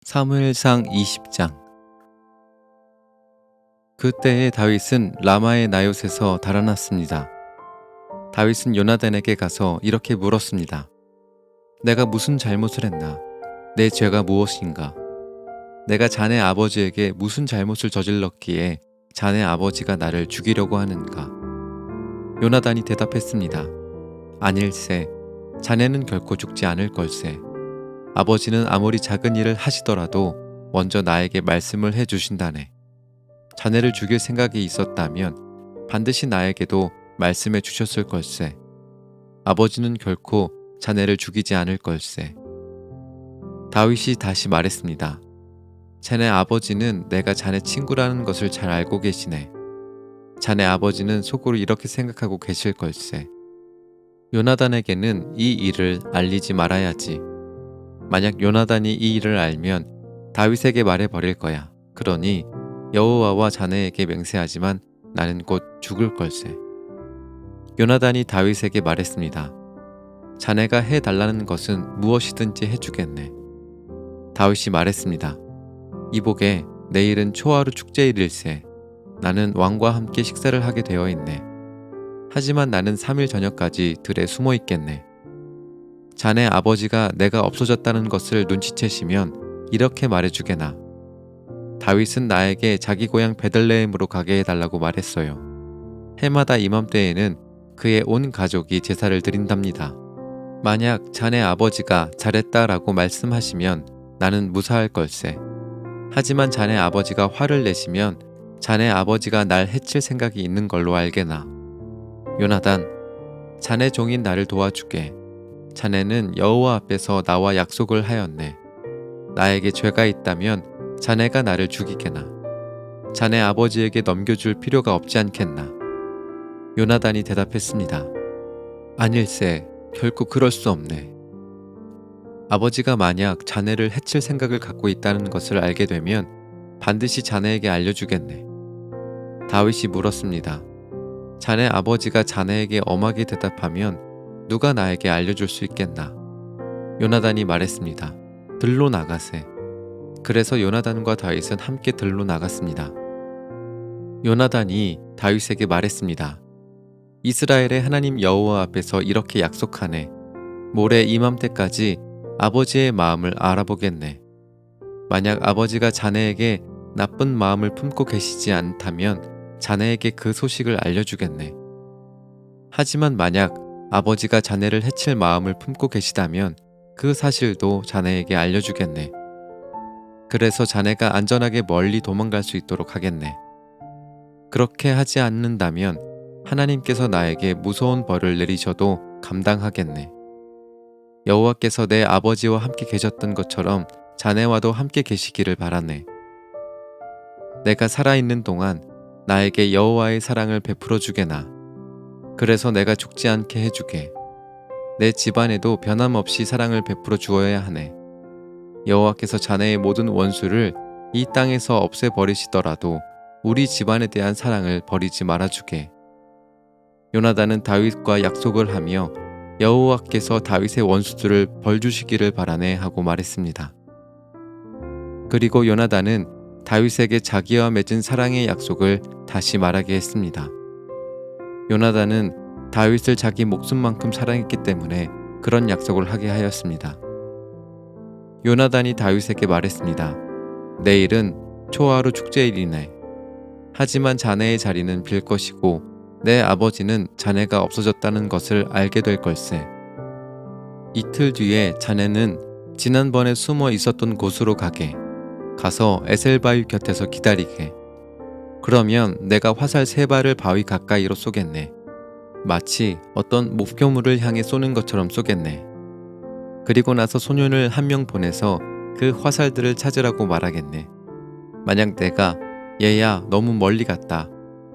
사무엘상 20장. 그때에 다윗은 라마의 나요스에서 달아났습니다. 다윗은 요나단에게 가서 이렇게 물었습니다. 내가 무슨 잘못을 했나? 내 죄가 무엇인가? 내가 자네 아버지에게 무슨 잘못을 저질렀기에 자네 아버지가 나를 죽이려고 하는가? 요나단이 대답했습니다. 아닐세, 자네는 결코 죽지 않을 걸세. 아버지는 아무리 작은 일을 하시더라도 먼저 나에게 말씀을 해주신다네. 자네를 죽일 생각이 있었다면 반드시 나에게도 말씀해 주셨을 걸세. 아버지는 결코 자네를 죽이지 않을 걸세. 다윗이 다시 말했습니다. 자네 아버지는 내가 자네 친구라는 것을 잘 알고 계시네. 자네 아버지는 속으로 이렇게 생각하고 계실 걸세. 요나단에게는 이 일을 알리지 말아야지. 만약 요나단이 이 일을 알면 다윗에게 말해버릴 거야. 그러니 여호와와 자네에게 맹세하지만 나는 곧 죽을 걸세. 요나단이 다윗에게 말했습니다. 자네가 해달라는 것은 무엇이든지 해주겠네. 다윗이 말했습니다. 이보게, 내일은 초하루 축제일일세. 나는 왕과 함께 식사를 하게 되어 있네. 하지만 나는 3일 저녁까지 들에 숨어 있겠네. 자네 아버지가 내가 없어졌다는 것을 눈치채시면 이렇게 말해주게나. 다윗은 나에게 자기 고향 베들레헴으로 가게 해달라고 말했어요. 해마다 이맘때에는 그의 온 가족이 제사를 드린답니다. 만약 자네 아버지가 잘했다라고 말씀하시면 나는 무사할 걸세. 하지만 자네 아버지가 화를 내시면 자네 아버지가 날 해칠 생각이 있는 걸로 알게나. 요나단, 자네 종인 나를 도와주게. 자네는 여호와 앞에서 나와 약속을 하였네. 나에게 죄가 있다면 자네가 나를 죽이게나. 자네 아버지에게 넘겨줄 필요가 없지 않겠나. 요나단이 대답했습니다. 아닐세, 결코 그럴 수 없네. 아버지가 만약 자네를 해칠 생각을 갖고 있다는 것을 알게 되면 반드시 자네에게 알려주겠네. 다윗이 물었습니다. 자네 아버지가 자네에게 엄하게 대답하면 누가 나에게 알려줄 수 있겠나? 요나단이 말했습니다. 들로 나가세. 그래서 요나단과 다윗은 함께 들로 나갔습니다. 요나단이 다윗에게 말했습니다. 이스라엘의 하나님 여호와 앞에서 이렇게 약속하네. 모레 이맘때까지 아버지의 마음을 알아보겠네. 만약 아버지가 자네에게 나쁜 마음을 품고 계시지 않다면 자네에게 그 소식을 알려주겠네. 하지만 만약 아버지가 자네를 해칠 마음을 품고 계시다면 그 사실도 자네에게 알려주겠네. 그래서 자네가 안전하게 멀리 도망갈 수 있도록 하겠네. 그렇게 하지 않는다면 하나님께서 나에게 무서운 벌을 내리셔도 감당하겠네. 여호와께서 내 아버지와 함께 계셨던 것처럼 자네와도 함께 계시기를 바라네. 내가 살아있는 동안 나에게 여호와의 사랑을 베풀어 주게나. 그래서 내가 죽지 않게 해주게. 내 집안에도 변함없이 사랑을 베풀어 주어야 하네. 여호와께서 자네의 모든 원수를 이 땅에서 없애버리시더라도 우리 집안에 대한 사랑을 버리지 말아주게. 요나단은 다윗과 약속을 하며 여호와께서 다윗의 원수들을 벌주시기를 바라네 하고 말했습니다. 그리고 요나단은 다윗에게 자기와 맺은 사랑의 약속을 다시 말하게 했습니다. 요나단은 다윗을 자기 목숨만큼 사랑했기 때문에 그런 약속을 하게 하였습니다. 요나단이 다윗에게 말했습니다. 내일은 초하루 축제일이네. 하지만 자네의 자리는 빌 것이고 내 아버지는 자네가 없어졌다는 것을 알게 될 걸세. 이틀 뒤에 자네는 지난번에 숨어 있었던 곳으로 가서 에셀바위 곁에서 기다리게. 그러면 내가 화살 3발을 바위 가까이로 쏘겠네. 마치 어떤 목표물을 향해 쏘는 것처럼 쏘겠네. 그리고 나서 소년을 1명 보내서 그 화살들을 찾으라고 말하겠네. 만약 내가 얘야 너무 멀리 갔다.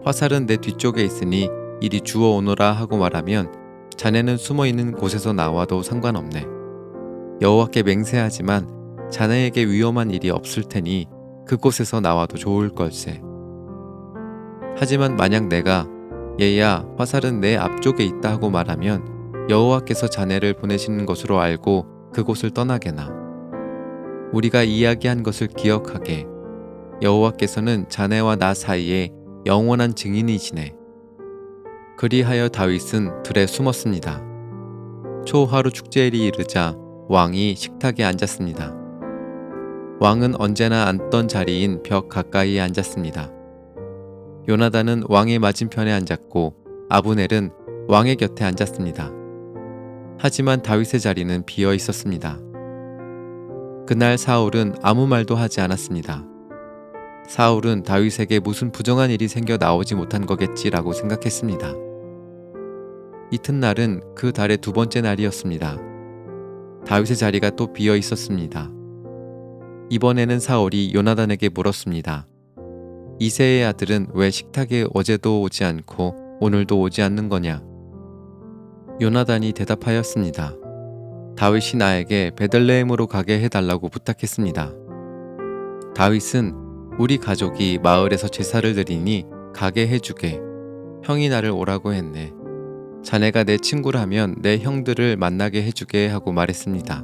화살은 내 뒤쪽에 있으니 이리 주워 오너라 하고 말하면 자네는 숨어 있는 곳에서 나와도 상관없네. 여호와께 맹세하지만 자네에게 위험한 일이 없을 테니 그곳에서 나와도 좋을 걸세. 하지만 만약 내가 얘야 화살은 내 앞쪽에 있다 하고 말하면 여호와께서 자네를 보내시는 것으로 알고 그곳을 떠나게나. 우리가 이야기한 것을 기억하게. 여호와께서는 자네와 나 사이에 영원한 증인이시네. 그리하여 다윗은 들에 숨었습니다. 초하루 축제일이 이르자 왕이 식탁에 앉았습니다. 왕은 언제나 앉던 자리인 벽 가까이에 앉았습니다. 요나단은 왕의 맞은편에 앉았고 아브넬은 왕의 곁에 앉았습니다. 하지만 다윗의 자리는 비어 있었습니다. 그날 사울은 아무 말도 하지 않았습니다. 사울은 다윗에게 무슨 부정한 일이 생겨 나오지 못한 거겠지라고 생각했습니다. 이튿날은 그 달의 두 번째 날이었습니다. 다윗의 자리가 또 비어 있었습니다. 이번에는 사울이 요나단에게 물었습니다. 이새의 아들은 왜 식탁에 어제도 오지 않고 오늘도 오지 않는 거냐? 요나단이 대답하였습니다. 다윗이 나에게 베들레헴으로 가게 해달라고 부탁했습니다. 다윗은 우리 가족이 마을에서 제사를 드리니 가게 해주게. 형이 나를 오라고 했네. 자네가 내 친구라면 내 형들을 만나게 해주게 하고 말했습니다.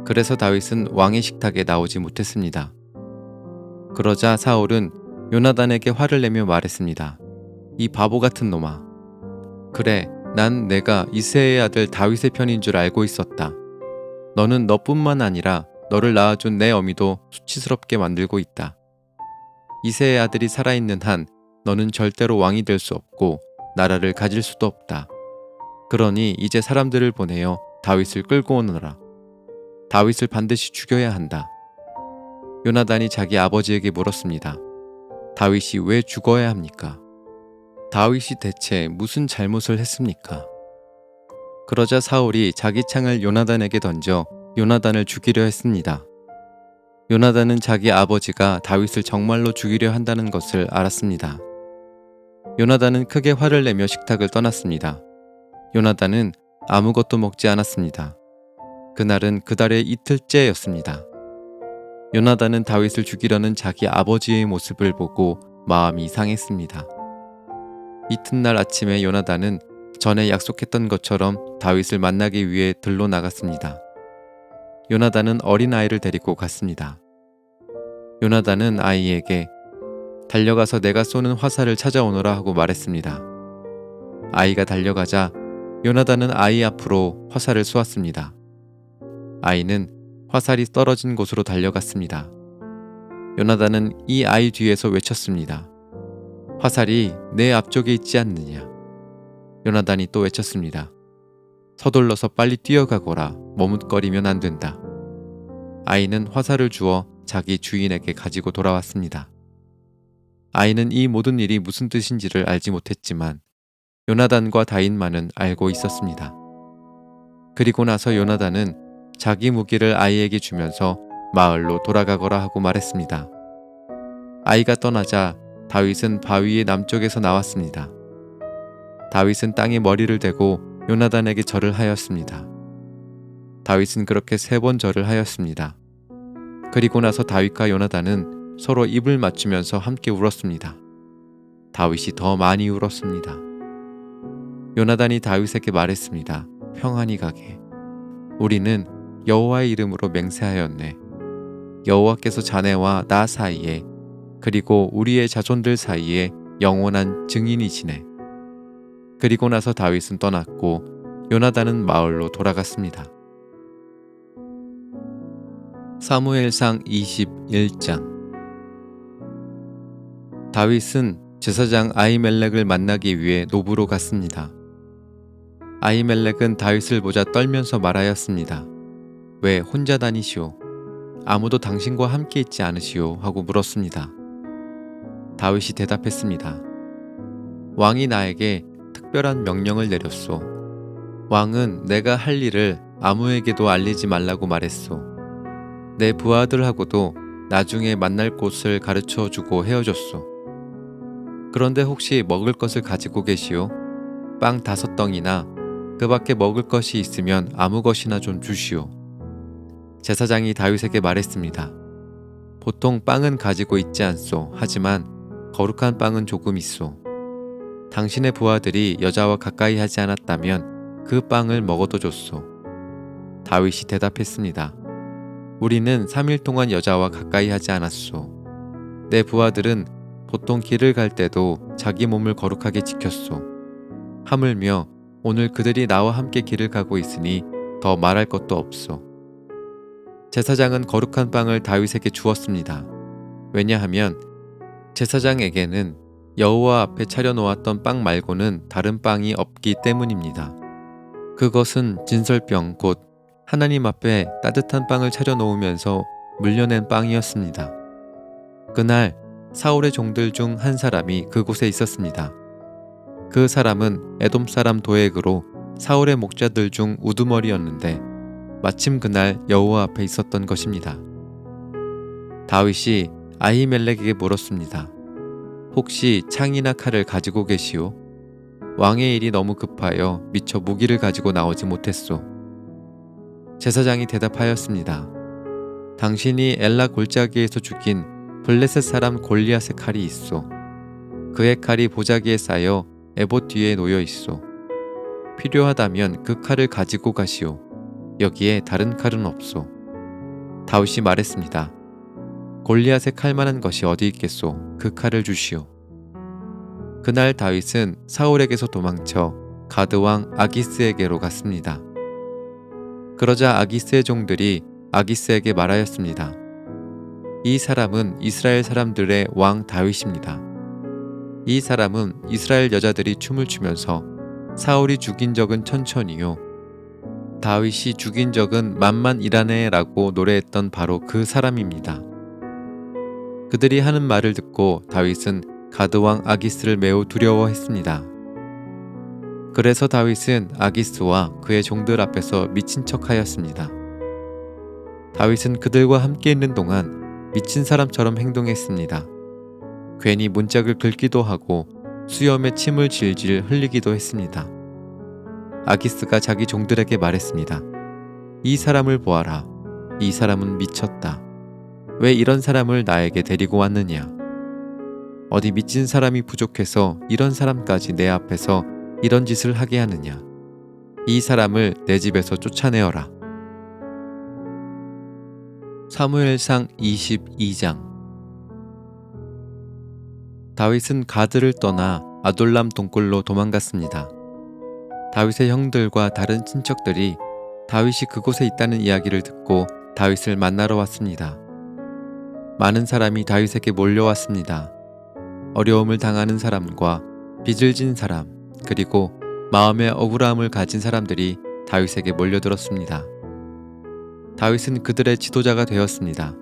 그래서 다윗은 왕의 식탁에 나오지 못했습니다. 그러자 사울은 요나단에게 화를 내며 말했습니다. 이 바보 같은 놈아. 그래, 난 내가 이새의 아들 다윗의 편인 줄 알고 있었다. 너는 너뿐만 아니라 너를 낳아준 내 어미도 수치스럽게 만들고 있다. 이새의 아들이 살아있는 한 너는 절대로 왕이 될 수 없고 나라를 가질 수도 없다. 그러니 이제 사람들을 보내어 다윗을 끌고 오너라. 다윗을 반드시 죽여야 한다. 요나단이 자기 아버지에게 물었습니다. 다윗이 왜 죽어야 합니까? 다윗이 대체 무슨 잘못을 했습니까? 그러자 사울이 자기 창을 요나단에게 던져 요나단을 죽이려 했습니다. 요나단은 자기 아버지가 다윗을 정말로 죽이려 한다는 것을 알았습니다. 요나단은 크게 화를 내며 식탁을 떠났습니다. 요나단은 아무것도 먹지 않았습니다. 그날은 그달의 이틀째였습니다. 요나단은 다윗을 죽이려는 자기 아버지의 모습을 보고 마음이 상했습니다. 이튿날 아침에 요나단은 전에 약속했던 것처럼 다윗을 만나기 위해 들로 나갔습니다. 요나단은 어린아이를 데리고 갔습니다. 요나단은 아이에게 달려가서 내가 쏘는 화살을 찾아오너라 하고 말했습니다. 아이가 달려가자 요나단은 아이 앞으로 화살을 쏘았습니다. 아이는 화살이 떨어진 곳으로 달려갔습니다. 요나단은 이 아이 뒤에서 외쳤습니다. 화살이 내 앞쪽에 있지 않느냐. 요나단이 또 외쳤습니다. 서둘러서 빨리 뛰어가거라. 머뭇거리면 안 된다. 아이는 화살을 주어 자기 주인에게 가지고 돌아왔습니다. 아이는 이 모든 일이 무슨 뜻인지를 알지 못했지만 요나단과 다윗만은 알고 있었습니다. 그리고 나서 요나단은 자기 무기를 아이에게 주면서 마을로 돌아가거라 하고 말했습니다. 아이가 떠나자 다윗은 바위의 남쪽에서 나왔습니다. 다윗은 땅에 머리를 대고 요나단에게 절을 하였습니다. 다윗은 그렇게 3번 절을 하였습니다. 그리고 나서 다윗과 요나단은 서로 입을 맞추면서 함께 울었습니다. 다윗이 더 많이 울었습니다. 요나단이 다윗에게 말했습니다. 평안히 가게. 우리는 여호와의 이름으로 맹세하였네. 여호와께서 자네와 나 사이에 그리고 우리의 자손들 사이에 영원한 증인이시네. 그리고 나서 다윗은 떠났고 요나단은 마을로 돌아갔습니다. 사무엘상 21장. 다윗은 제사장 아히멜렉을 만나기 위해 노브로 갔습니다. 아히멜렉은 다윗을 보자 떨면서 말하였습니다. 왜 혼자 다니시오? 아무도 당신과 함께 있지 않으시오? 하고 물었습니다. 다윗이 대답했습니다. 왕이 나에게 특별한 명령을 내렸소. 왕은 내가 할 일을 아무에게도 알리지 말라고 말했소. 내 부하들하고도 나중에 만날 곳을 가르쳐주고 헤어졌소. 그런데 혹시 먹을 것을 가지고 계시오? 빵 5덩이나 그 밖에 먹을 것이 있으면 아무 것이나 좀 주시오. 제사장이 다윗에게 말했습니다. 보통 빵은 가지고 있지 않소. 하지만 거룩한 빵은 조금 있소. 당신의 부하들이 여자와 가까이 하지 않았다면 그 빵을 먹어도 줬소. 다윗이 대답했습니다. 우리는 3일 동안 여자와 가까이 하지 않았소. 내 부하들은 보통 길을 갈 때도 자기 몸을 거룩하게 지켰소. 하물며 오늘 그들이 나와 함께 길을 가고 있으니 더 말할 것도 없소. 제사장은 거룩한 빵을 다윗에게 주었습니다. 왜냐하면 제사장에게는 여호와 앞에 차려놓았던 빵 말고는 다른 빵이 없기 때문입니다. 그것은 진설병 곧 하나님 앞에 따뜻한 빵을 차려놓으면서 물려낸 빵이었습니다. 그날 사울의 종들 중 한 사람이 그곳에 있었습니다. 그 사람은 에돔 사람 도액으로 사울의 목자들 중 우두머리였는데 마침 그날 여호와 앞에 있었던 것입니다. 다윗이 아히멜렉에게 물었습니다. 혹시 창이나 칼을 가지고 계시오? 왕의 일이 너무 급하여 미처 무기를 가지고 나오지 못했소. 제사장이 대답하였습니다. 당신이 엘라 골짜기에서 죽인 블레셋 사람 골리앗의 칼이 있소. 그의 칼이 보자기에 쌓여 에봇 뒤에 놓여 있소. 필요하다면 그 칼을 가지고 가시오. 여기에 다른 칼은 없소. 다윗이 말했습니다. 골리앗의 칼만한 것이 어디 있겠소. 그 칼을 주시오. 그날 다윗은 사울에게서 도망쳐 가드 왕 아기스에게로 갔습니다. 그러자 아기스의 종들이 아기스에게 말하였습니다. 이 사람은 이스라엘 사람들의 왕 다윗입니다. 이 사람은 이스라엘 여자들이 춤을 추면서 사울이 죽인 적은 천천히요. 다윗이 죽인 적은 만만이라네 라고 노래했던 바로 그 사람입니다. 그들이 하는 말을 듣고 다윗은 가드왕 아기스를 매우 두려워했습니다. 그래서 다윗은 아기스와 그의 종들 앞에서 미친 척하였습니다. 다윗은 그들과 함께 있는 동안 미친 사람처럼 행동했습니다. 괜히 문짝을 긁기도 하고 수염에 침을 질질 흘리기도 했습니다. 아기스가 자기 종들에게 말했습니다. 이 사람을 보아라. 이 사람은 미쳤다. 왜 이런 사람을 나에게 데리고 왔느냐? 어디 미친 사람이 부족해서 이런 사람까지 내 앞에서 이런 짓을 하게 하느냐? 이 사람을 내 집에서 쫓아내어라. 사무엘상 22장. 다윗은 가드를 떠나 아둘람 동굴로 도망갔습니다. 다윗의 형들과 다른 친척들이 다윗이 그곳에 있다는 이야기를 듣고 다윗을 만나러 왔습니다. 많은 사람이 다윗에게 몰려왔습니다. 어려움을 당하는 사람과 빚을 진 사람, 그리고 마음의 억울함을 가진 사람들이 다윗에게 몰려들었습니다. 다윗은 그들의 지도자가 되었습니다.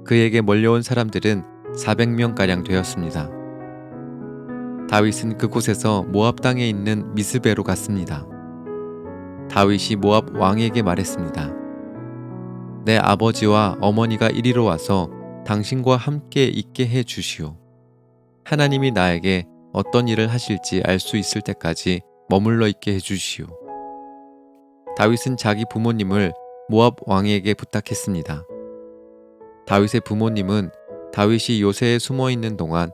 그에게 몰려온 사람들은 400명가량 되었습니다. 다윗은 그곳에서 모압 땅에 있는 미스베로 갔습니다. 다윗이 모압 왕에게 말했습니다. 내 아버지와 어머니가 이리로 와서 당신과 함께 있게 해 주시오. 하나님이 나에게 어떤 일을 하실지 알 수 있을 때까지 머물러 있게 해 주시오. 다윗은 자기 부모님을 모압 왕에게 부탁했습니다. 다윗의 부모님은 다윗이 요새에 숨어 있는 동안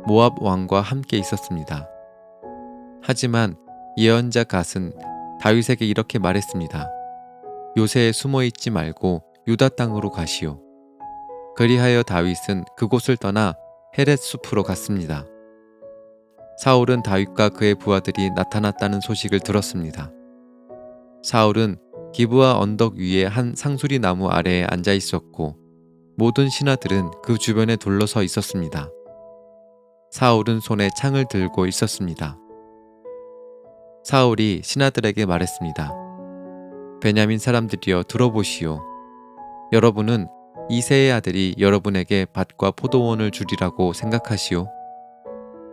모압 왕과 함께 있었습니다. 하지만 예언자 갓은 다윗에게 이렇게 말했습니다. 요새에 숨어 있지 말고 유다 땅으로 가시오. 그리하여 다윗은 그곳을 떠나 헤렛 숲으로 갔습니다. 사울은 다윗과 그의 부하들이 나타났다는 소식을 들었습니다. 사울은 기브아 언덕 위에 한 상수리 나무 아래에 앉아 있었고 모든 신하들은 그 주변에 둘러서 있었습니다. 사울은 손에 창을 들고 있었습니다. 사울이 신하들에게 말했습니다. 베냐민 사람들이여 들어보시오. 여러분은 이새의 아들이 여러분에게 밭과 포도원을 주리라고 생각하시오.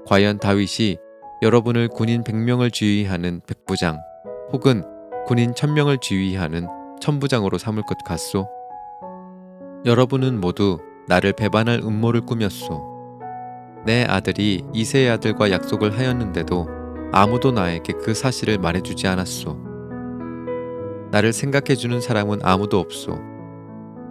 과연 다윗이 여러분을 군인 100명을 지휘하는 백부장 혹은 군인 1000명을 지휘하는 천부장으로 삼을 것 같소? 여러분은 모두 나를 배반할 음모를 꾸몄소. 내 아들이 이새의 아들과 약속을 하였는데도 아무도 나에게 그 사실을 말해주지 않았소. 나를 생각해주는 사람은 아무도 없소.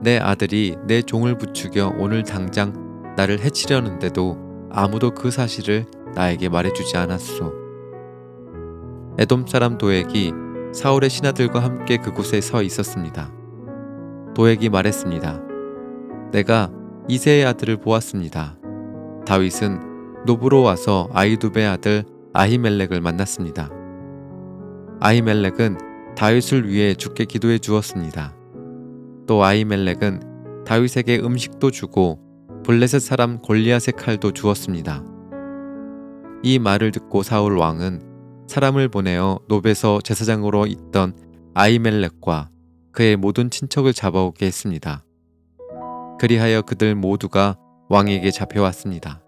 내 아들이 내 종을 부추겨 오늘 당장 나를 해치려는데도 아무도 그 사실을 나에게 말해주지 않았소. 에돔 사람 도액이 사울의 신하들과 함께 그곳에 서 있었습니다. 도액이 말했습니다. 내가 이새의 아들을 보았습니다. 다윗은 노브로 와서 아히두베의 아들 아히멜렉을 만났습니다. 아히멜렉은 다윗을 위해 주께 기도해 주었습니다. 또 아히멜렉은 다윗에게 음식도 주고 블레셋 사람 골리앗의 칼도 주었습니다. 이 말을 듣고 사울 왕은 사람을 보내어 노베서 제사장으로 있던 아히멜렉과 그의 모든 친척을 잡아오게 했습니다. 그리하여 그들 모두가 왕에게 잡혀왔습니다.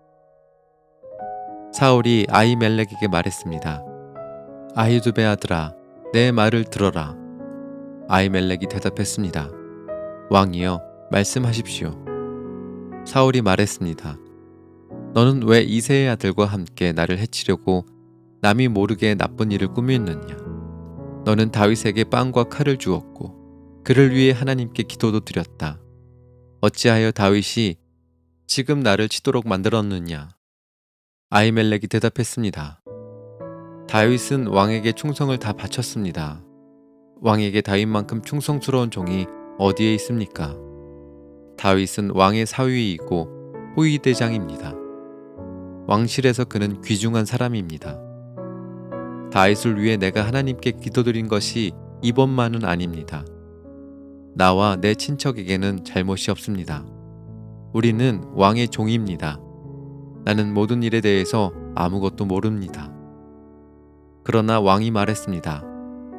사울이 아히멜렉에게 말했습니다. 아히두베 아들아, 내 말을 들어라. 아히멜렉이 대답했습니다. 왕이여, 말씀하십시오. 사울이 말했습니다. 너는 왜 이새의 아들과 함께 나를 해치려고 남이 모르게 나쁜 일을 꾸몄느냐? 너는 다윗에게 빵과 칼을 주었고 그를 위해 하나님께 기도도 드렸다. 어찌하여 다윗이 지금 나를 치도록 만들었느냐? 아히멜렉이 대답했습니다. 다윗은 왕에게 충성을 다 바쳤습니다. 왕에게 다윗만큼 충성스러운 종이 어디에 있습니까? 다윗은 왕의 사위이고 호위대장입니다. 왕실에서 그는 귀중한 사람입니다. 다윗을 위해 내가 하나님께 기도드린 것이 이번만은 아닙니다. 나와 내 친척에게는 잘못이 없습니다. 우리는 왕의 종입니다. 나는 모든 일에 대해서 아무것도 모릅니다. 그러나 왕이 말했습니다.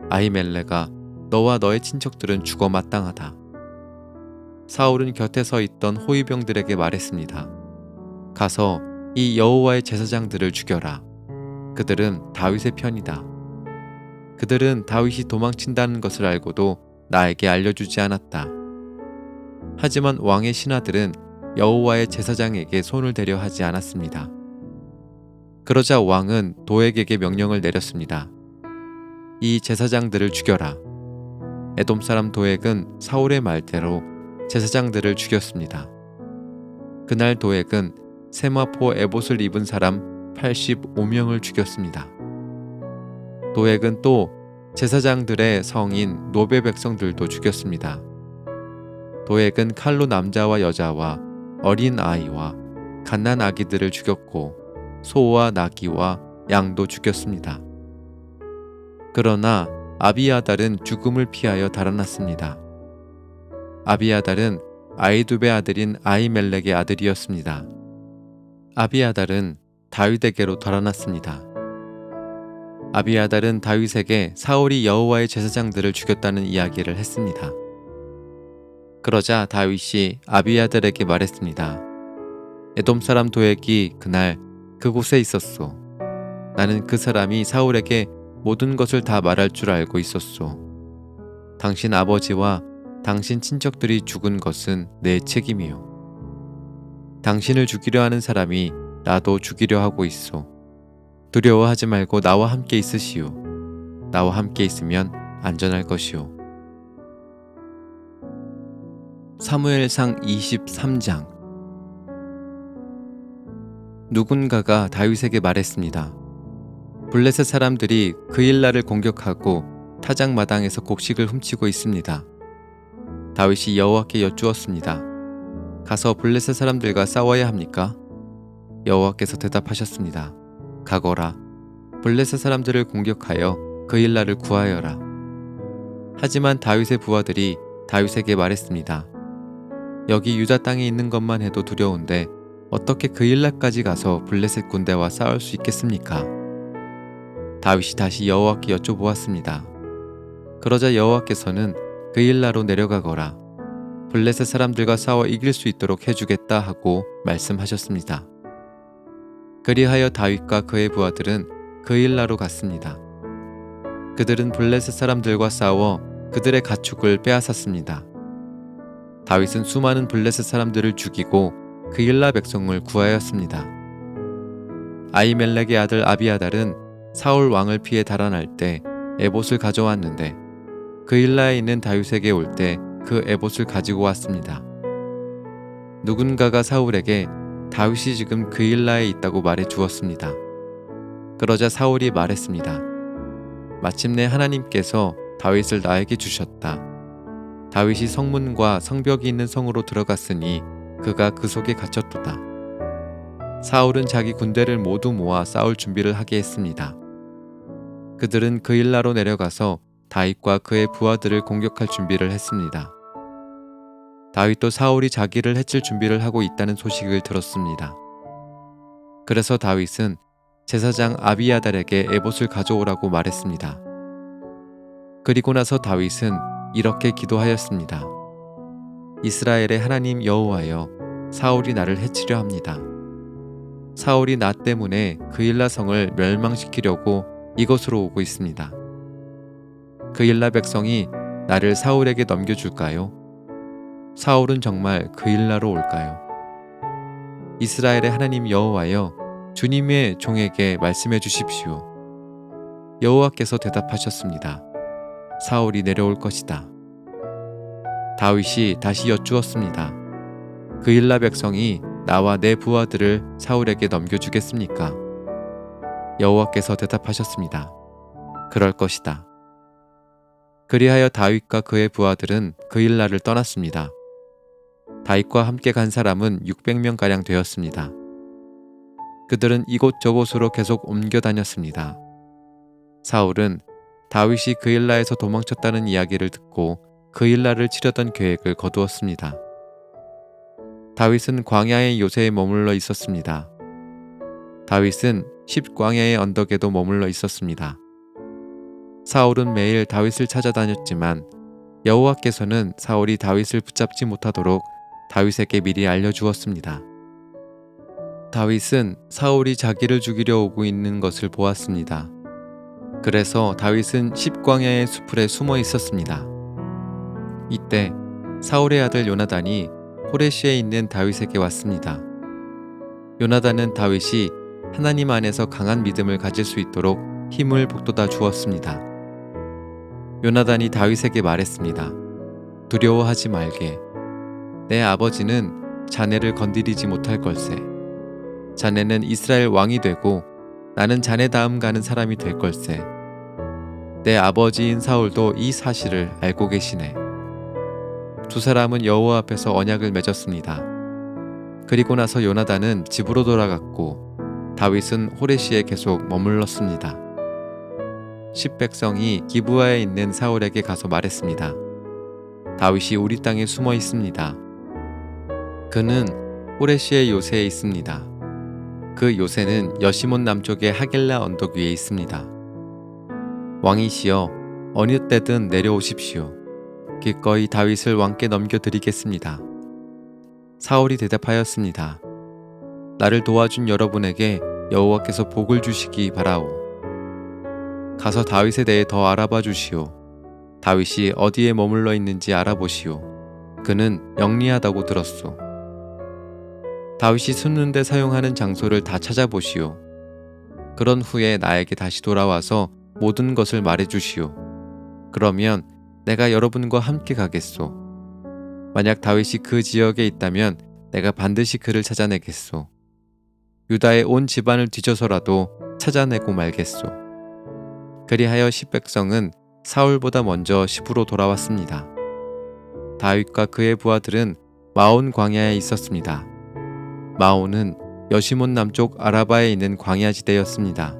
아히멜렉아, 너와 너의 친척들은 죽어 마땅하다. 사울은 곁에 서 있던 호위병들에게 말했습니다. 가서 이 여호와의 제사장들을 죽여라. 그들은 다윗의 편이다. 그들은 다윗이 도망친다는 것을 알고도 나에게 알려주지 않았다. 하지만 왕의 신하들은 여호와의 제사장에게 손을 대려 하지 않았습니다. 그러자 왕은 도액에게 명령을 내렸습니다. 이 제사장들을 죽여라. 에돔 사람 도액은 사울의 말대로 제사장들을 죽였습니다. 그날 도액은 세마포 에봇을 입은 사람 85명을 죽였습니다. 도액은 또 제사장들의 성인 노베 백성들도 죽였습니다. 도액은 칼로 남자와 여자와 어린 아이와 갓난 아기들을 죽였고 소와 나귀와 양도 죽였습니다. 그러나 아비아달은 죽음을 피하여 달아났습니다. 아비아달은 아히두베 아들인 아히멜렉의 아들이었습니다. 아비아달은 다윗에게로 달아났습니다. 아비아달은 다윗에게 사울이 여호와의 제사장들을 죽였다는 이야기를 했습니다. 그러자 다윗이 아비아달에게 말했습니다. 에돔 사람 도액이 그날 그곳에 있었소. 나는 그 사람이 사울에게 모든 것을 다 말할 줄 알고 있었소. 당신 아버지와 당신 친척들이 죽은 것은 내 책임이요. 당신을 죽이려 하는 사람이 나도 죽이려 하고 있소. 두려워하지 말고 나와 함께 있으시오. 나와 함께 있으면 안전할 것이오. 사무엘상 23장. 누군가가 다윗에게 말했습니다. 블레셋 사람들이 그일라를 공격하고 타작마당에서 곡식을 훔치고 있습니다. 다윗이 여호와께 여쭈었습니다. 가서 블레셋 사람들과 싸워야 합니까? 여호와께서 대답하셨습니다. 가거라. 블레셋 사람들을 공격하여 그일라를 구하여라. 하지만 다윗의 부하들이 다윗에게 말했습니다. 여기 유다 땅에 있는 것만 해도 두려운데 어떻게 그일라까지 가서 블레셋 군대와 싸울 수 있겠습니까? 다윗이 다시 여호와께 여쭤보았습니다. 그러자 여호와께서는 그일라로 내려가거라. 블레셋 사람들과 싸워 이길 수 있도록 해주겠다 하고 말씀하셨습니다. 그리하여 다윗과 그의 부하들은 그일라로 갔습니다. 그들은 블레셋 사람들과 싸워 그들의 가축을 빼앗았습니다. 다윗은 수많은 블레셋 사람들을 죽이고 그일라 백성을 구하였습니다. 아히멜렉의 아들 아비아달은 사울 왕을 피해 달아날 때 에봇을 가져왔는데 그일라에 있는 다윗에게 올 때 그 에봇을 가지고 왔습니다. 누군가가 사울에게 다윗이 지금 그일라에 있다고 말해 주었습니다. 그러자 사울이 말했습니다. 마침내 하나님께서 다윗을 나에게 주셨다. 다윗이 성문과 성벽이 있는 성으로 들어갔으니 그가 그 속에 갇혔도다. 사울은 자기 군대를 모두 모아 싸울 준비를 하게 했습니다. 그들은 그일라로 내려가서 다윗과 그의 부하들을 공격할 준비를 했습니다. 다윗도 사울이 자기를 해칠 준비를 하고 있다는 소식을 들었습니다. 그래서 다윗은 제사장 아비아달에게 에봇을 가져오라고 말했습니다. 그리고 나서 다윗은 이렇게 기도하였습니다. 이스라엘의 하나님 여호와여, 사울이 나를 해치려 합니다. 사울이 나 때문에 그일라 성을 멸망시키려고 이곳으로 오고 있습니다. 그일라 백성이 나를 사울에게 넘겨줄까요? 사울은 정말 그일라로 올까요? 이스라엘의 하나님 여호와여, 주님의 종에게 말씀해 주십시오. 여호와께서 대답하셨습니다. 사울이 내려올 것이다. 다윗이 다시 여쭈었습니다. 그일라 백성이 나와 내 부하들을 사울에게 넘겨주겠습니까? 여호와께서 대답하셨습니다. 그럴 것이다. 그리하여 다윗과 그의 부하들은 그일라를 떠났습니다. 다윗과 함께 간 사람은 600명가량 되었습니다. 그들은 이곳저곳으로 계속 옮겨 다녔습니다. 사울은 다윗이 그일라에서 도망쳤다는 이야기를 듣고 그일라를 치려던 계획을 거두었습니다. 다윗은 광야의 요새에 머물러 있었습니다. 다윗은 십광야의 언덕에도 머물러 있었습니다. 사울은 매일 다윗을 찾아다녔지만 여호와께서는 사울이 다윗을 붙잡지 못하도록 다윗에게 미리 알려주었습니다. 다윗은 사울이 자기를 죽이려 오고 있는 것을 보았습니다. 그래서 다윗은 십광야의 수풀에 숨어 있었습니다. 이때 사울의 아들 요나단이 호레시에 있는 다윗에게 왔습니다. 요나단은 다윗이 하나님 안에서 강한 믿음을 가질 수 있도록 힘을 북돋아 주었습니다. 요나단이 다윗에게 말했습니다. 두려워하지 말게. 내 아버지는 자네를 건드리지 못할 걸세. 자네는 이스라엘 왕이 되고 나는 자네 다음 가는 사람이 될 걸세. 내 아버지인 사울도 이 사실을 알고 계시네. 두 사람은 여호와 앞에서 언약을 맺었습니다. 그리고 나서 요나단은 집으로 돌아갔고 다윗은 호레시에 계속 머물렀습니다. 십백성이 기브아에 있는 사울에게 가서 말했습니다. 다윗이 우리 땅에 숨어 있습니다. 그는 호레시의 요새에 있습니다. 그 요새는 여시몬 남쪽의 하길라 언덕 위에 있습니다. 왕이시여, 어느 때든 내려오십시오. 기꺼이 다윗을 왕께 넘겨드리겠습니다. 사울이 대답하였습니다. 나를 도와준 여러분에게 여호와께서 복을 주시기 바라오. 가서 다윗에 대해 더 알아봐 주시오. 다윗이 어디에 머물러 있는지 알아보시오. 그는 영리하다고 들었소. 다윗이 숨는 데 사용하는 장소를 다 찾아보시오. 그런 후에 나에게 다시 돌아와서 모든 것을 말해 주시오. 그러면 내가 여러분과 함께 가겠소. 만약 다윗이 그 지역에 있다면 내가 반드시 그를 찾아내겠소. 유다의 온 집안을 뒤져서라도 찾아내고 말겠소. 그리하여 십백성은 사울보다 먼저 십으로 돌아왔습니다. 다윗과 그의 부하들은 마온 광야에 있었습니다. 마온은 여시몬 남쪽 아라바에 있는 광야지대였습니다.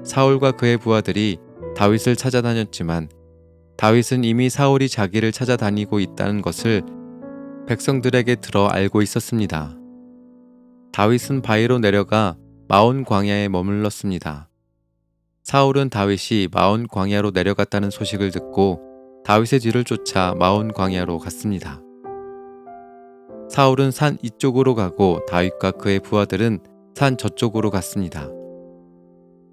사울과 그의 부하들이 다윗을 찾아다녔지만 다윗은 이미 사울이 자기를 찾아다니고 있다는 것을 백성들에게 들어 알고 있었습니다. 다윗은 바위로 내려가 마온 광야에 머물렀습니다. 사울은 다윗이 마온 광야로 내려갔다는 소식을 듣고 다윗의 뒤를 쫓아 마온 광야로 갔습니다. 사울은 산 이쪽으로 가고 다윗과 그의 부하들은 산 저쪽으로 갔습니다.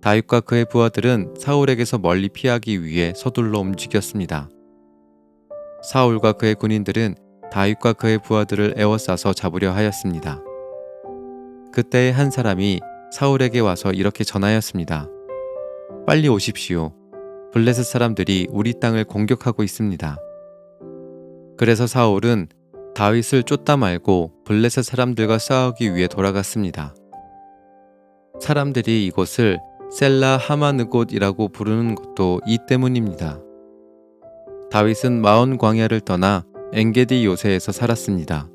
다윗과 그의 부하들은 사울에게서 멀리 피하기 위해 서둘러 움직였습니다. 사울과 그의 군인들은 다윗과 그의 부하들을 에워싸서 잡으려 하였습니다. 그때 한 사람이 사울에게 와서 이렇게 전하였습니다. 빨리 오십시오. 블레셋 사람들이 우리 땅을 공격하고 있습니다. 그래서 사울은 다윗을 쫓다 말고 블레셋 사람들과 싸우기 위해 돌아갔습니다. 사람들이 이곳을 셀라 하마느곳이라고 부르는 것도 이 때문입니다. 다윗은 마온 광야를 떠나 엔게디 요새에서 살았습니다.